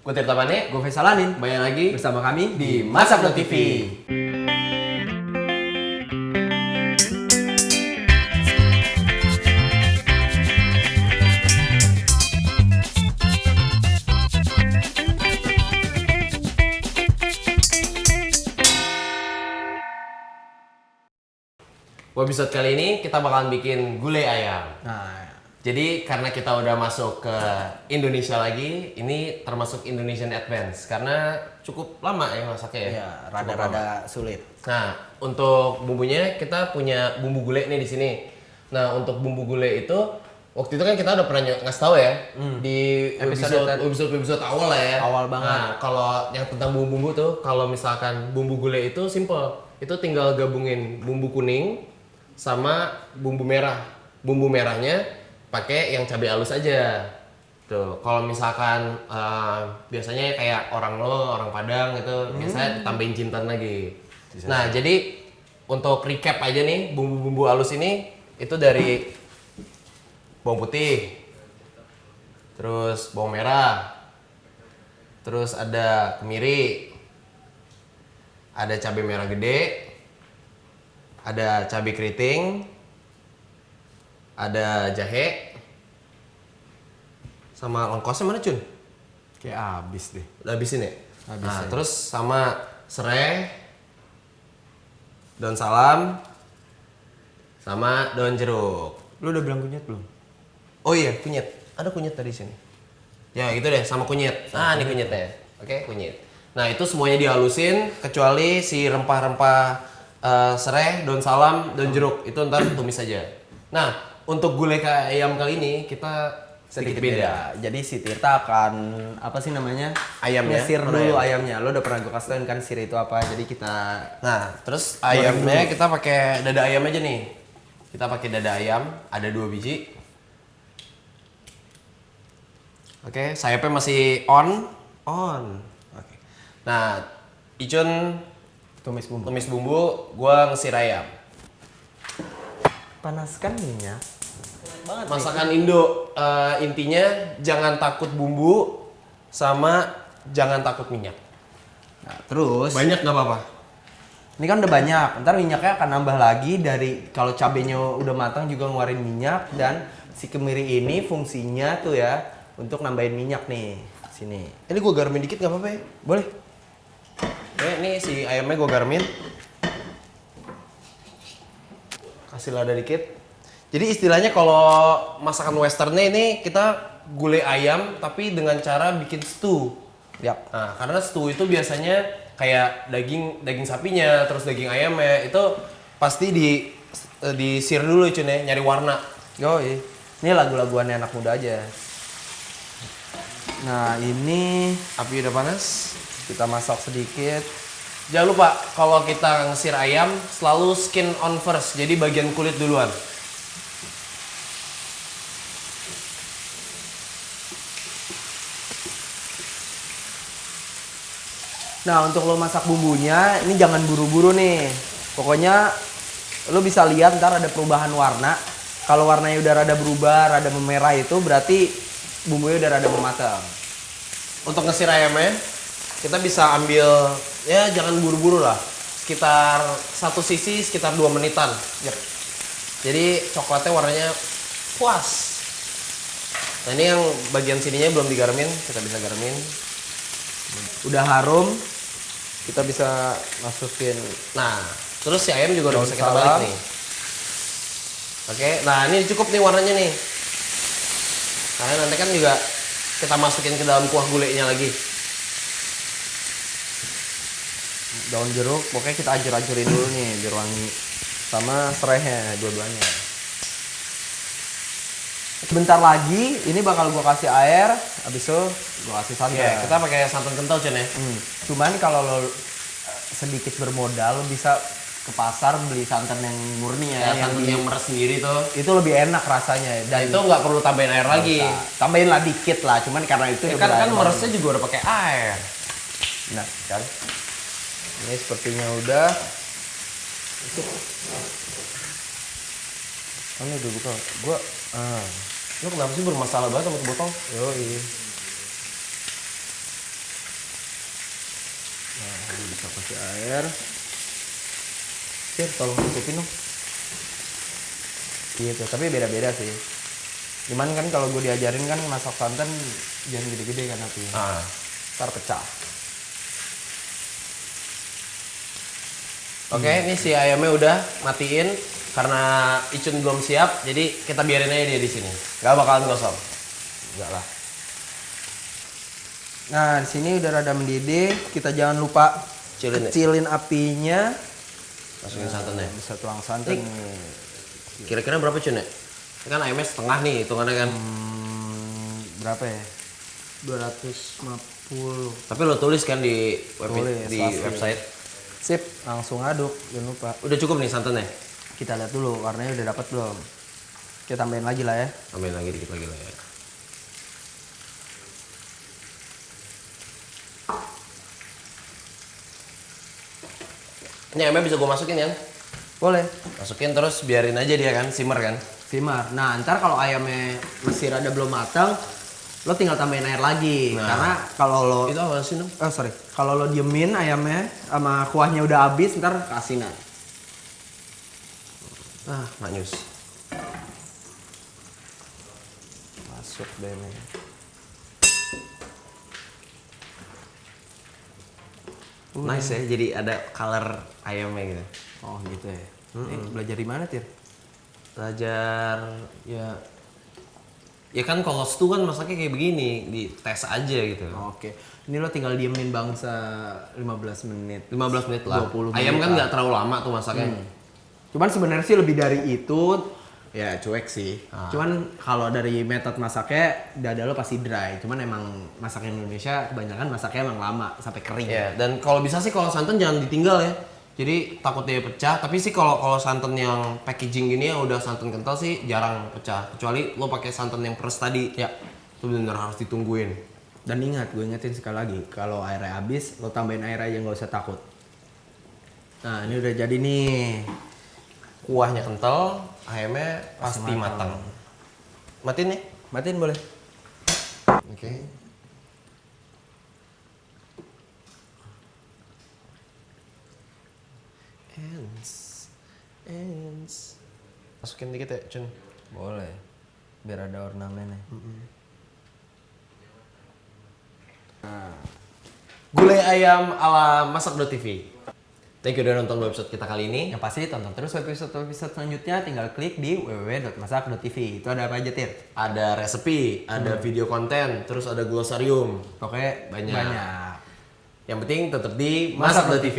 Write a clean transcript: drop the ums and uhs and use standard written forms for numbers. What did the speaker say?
Gue Tirta Bane, Gue Faisalanin. kembali lagi Bersama kami di Masak TV. Episode kali ini kita bakalan bikin gulai ayam. Nah, Jadi karena kita udah masuk ke Indonesia lagi, ini termasuk Indonesian Advance karena cukup lama ya masaknya ya. ya Cukup rada-rada lama. sulit. Nah, untuk bumbunya kita punya bumbu gulai nih di sini. Nah, untuk bumbu gulai itu waktu itu kan kita udah pernah ngasih tahu ya di episode awal lah ya. Awal banget. Nah, kalau yang tentang bumbu-bumbu tuh, kalau misalkan bumbu gulai itu simple. Itu tinggal gabungin bumbu kuning sama bumbu merah. Bumbu merahnya pakai yang cabai halus aja. Tuh, kalau misalkan biasanya kayak orang Padang gitu, biasanya tambahin jinten lagi. Nah, jadi untuk recap aja nih, bumbu-bumbu halus ini itu dari bawang putih, terus bawang merah, terus ada kemiri, ada cabai merah gede, ada cabai keriting, ada jahe, sama lengkosnya mana Cun? Kayak abis deh. Udah habisin ya? Habis Nah, ya. terus sama serai, daun salam, sama daun jeruk. Lu udah bilang kunyit belum? Oh iya, kunyit. Ada kunyit tadi sini. Ya, itu deh, sama kunyit. Ini kunyitnya. Oke, kunyit. Nah, itu semuanya dihalusin kecuali si rempah-rempah serai, daun salam, daun jeruk. Itu ntar tumis aja. Nah, untuk gulai ayam kali ini kita sedikit beda. Jadi si Tirta akan apa sih namanya? Ayamnya, Ngesir mana dulu ayam? ayamnya. Lo udah pernah gue kasih tauin kan sir itu apa. Jadi kita Nah, terus ayamnya kita pakai dada ayam aja nih. Kita pakai dada ayam, ada 2 biji. Oke, sayapnya masih on. Oke. Nah, Icun tumis bumbu. tumis bumbu, gua ngesir ayam. Panaskan minyak. Banget Masakan Indo intinya jangan takut bumbu sama jangan takut minyak. Nah, terus Banyak nggak apa-apa. ini kan udah banyak. Ntar minyaknya akan nambah lagi dari kalau cabenya udah matang juga ngeluarin minyak dan si kemiri ini fungsinya tuh ya untuk nambahin minyak nih. Sini. Ini gua garmin dikit nggak apa-apa ya? Boleh. Ini si ayamnya gua garmin. Kasih lada dikit. Jadi istilahnya kalau masakan westernnya ini kita gulai ayam tapi dengan cara bikin stew. Yap. Nah, karena stew itu biasanya kayak daging sapinya, terus daging ayamnya itu pasti di sear dulu Cun ya, nyari warna. Yoi. Ini lagu-laguannya anak muda aja. Nah, ini Api udah panas. kita masak sedikit. Jangan lupa kalau kita ngesir ayam selalu skin on first, jadi bagian kulit duluan. Nah, untuk lo masak bumbunya, ini jangan buru-buru nih. Pokoknya lo bisa lihat ntar ada perubahan warna. Kalau warnanya udah rada berubah, rada memerah itu berarti bumbunya udah rada mematang. Untuk ngesir ayamnya, kita bisa ambil, ya jangan buru-buru lah. Sekitar satu sisi sekitar 2 menitan. Yap. Jadi coklatnya warnanya puas. Nah ini yang bagian sininya belum digarmin, kita bisa garmin. Udah harum, kita bisa masukin. Nah, terus si ayam juga udah Daun bisa kita salam. balik nih. Oke, nah ini cukup nih warnanya nih. Nah nanti kan juga kita masukin ke dalam kuah gulainya lagi. Daun jeruk, pokoknya kita ancur-ancurin dulu nih biar wangi. Sama serainya, dua-duanya. Sebentar lagi, ini bakal gua kasih air, habis itu gua kasih santan. Iya, kita pakai santan kental Cun ya. Cuman kalau lo sedikit bermodal, lo bisa ke pasar beli santan yang murni ya, Kayak santan yang meres sendiri tuh. itu lebih enak rasanya. Dan Itu nggak perlu tambahin air lagi. tambahin lah dikit lah, cuman karena itu Ya udah kan berair banget. meresnya juga udah pakai air. Nah, kan. Ini sepertinya udah. Ini udah buka. Gua Lu kenapa sih bermasalah banget sama tuh botol? yoi. Nah, ini bisa kasih air. Tir, tolong tutupin dong. Gitu, tapi beda-beda sih. Cuman kan kalau gue diajarin kan masak santan jangan gede-gede kan apinya. Ntar pecah. Oke, ini si ayamnya udah matiin karena Icun belum siap, jadi kita biarin aja dia di sini. Gak bakalan gosong. Enggak lah. Nah, di sini udah rada mendidih, kita jangan lupa Kecilin ya? kecilin apinya. Masukin santannya. Bisa tuang santan Nih. nih. Kira-kira berapa Cun ya? Ini kan ayamnya setengah nih hitungannya kan. Berapa ya? 250. Tapi lo tulis kan di Tulis, di pasti. website. Sip, langsung aduk, jangan lupa. Udah cukup nih santannya? Kita lihat dulu warnanya udah dapat belum. Kita tambahin lagi lah ya. Tambahin lagi dikit lagi lah ya. Ini ayamnya bisa gue masukin ya? Boleh. Masukin terus biarin aja dia kan, simmer kan? Simmer. Nah, ntar kalau ayamnya masih rada belum matang, lo tinggal tambahin air lagi. Nah. Karena kalau lo Itu apa sih dong? oh sorry, kalau lo diemin ayamnya sama kuahnya udah habis, ntar keasinan. Nggak nyus. Masuk deh nih. Nice ya, jadi ada color ayamnya gitu. Oh gitu ya. Belajar di mana Tir? Belajar ya kan kalau stew kan masaknya kayak begini, di tes aja gitu. Oke. Ini lo tinggal diemin bangsa 15 menit. 15 menit lah. 20 menit Ayam kan lah. nggak terlalu lama tuh masaknya. Cuman sebenarnya sih lebih dari itu ya cuek sih. Cuman kalau dari metode masaknya dada lo pasti dry. Cuman emang masak Indonesia kebanyakan masaknya emang lama sampai kering. Ya, dan kalau bisa sih kalau santan jangan ditinggal ya. Jadi takut dia pecah, tapi sih kalau santan yang packaging gini yang udah santan kental sih jarang pecah. Kecuali lo pakai santan yang peres tadi. Ya. Itu benar harus ditungguin. Dan ingat, gue ingetin sekali lagi, kalau airnya habis, lo tambahin air aja nggak usah takut. Nah, ini udah jadi nih. Kuahnya kental, ayamnya pasti matang. Matiin nih. Matiin boleh. Oke. Ends. Masukin dikit ya, Cun. Boleh. Biar ada ornamennya. Gulai ayam ala masak.tv. Thank you udah nonton episode kita kali ini. Yang pasti tonton terus episode selanjutnya, tinggal klik di www.masak.tv. Itu ada apa aja, Tir? Ada resepi, ada video konten, terus ada glosarium. Pokoknya Banyak. banyak. Yang penting tetap di masak.tv.